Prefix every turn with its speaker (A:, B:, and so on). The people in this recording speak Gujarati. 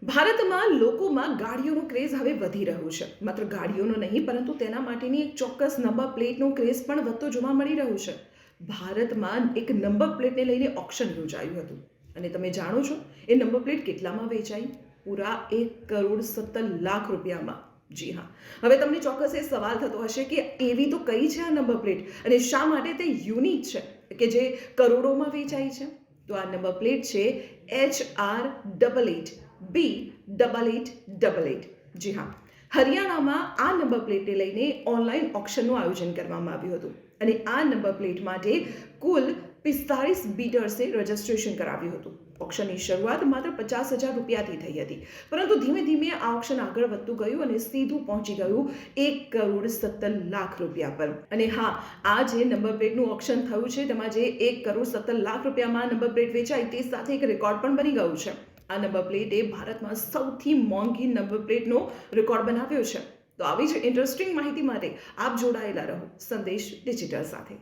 A: ભારતમાં લોકોમાં ગાડીઓનો ક્રેઝ હવે વધી રહ્યો છે. માત્ર ગાડીઓનો નહીં, પરંતુ તેના માટેની એક ચોક્કસ નંબર પ્લેટનો ક્રેઝ પણ વધતો જોવા મળી રહ્યો છે. ભારતમાં એક નંબર પ્લેટને લઈને ઓક્શન યોજાયું હતું અને તમે જાણો છો એ નંબર પ્લેટ કેટલામાં વેચાઈ? પૂરા 1,17,00,000 રૂપિયામાં. જી હા, હવે તમને ચોક્કસ એ સવાલ થતો હશે કે એવી તો કઈ છે આ નંબર પ્લેટ અને શા માટે તે યુનિક છે કે જે કરોડોમાં વેચાઈ છે? તો આ નંબર પ્લેટ છે HR88B8888. જી હા, હરિયાણામાં આ નંબર પ્લેટને લઈને ઓનલાઈન ઓક્શનનું આયોજન કરવામાં આવ્યું હતું અને આ નંબર પ્લેટ માટે કુલ 45 બિડર્સે રજીસ્ટ્રેશન કરાવ્યું હતું. ઓક્શનની શરૂઆત માત્ર 50,000 રૂપિયાથી થઈ હતી, પરંતુ ધીમે ધીમે આ ઓક્શન આગળ વધતું ગયું અને સીધું પહોંચી ગયું 1,17,00,000 રૂપિયા પર. અને હા, આ જે નંબર પ્લેટનું ઓક્શન થયું છે તેમાં જે 1,17,00,000 રૂપિયામાં નંબર પ્લેટ વેચાઈ તે સાથે એક રેકોર્ડ પણ બની ગયું છે. આ નંબર પ્લેટે ભારતમાં સૌથી મોંઘી નંબર પ્લેટનો રેકોર્ડ બનાવ્યો છે. તો આવી જ ઇન્ટરેસ્ટિંગ માહિતી માટે આપ જોડાયેલા રહો સંદેશ ડિજિટલ સાથે.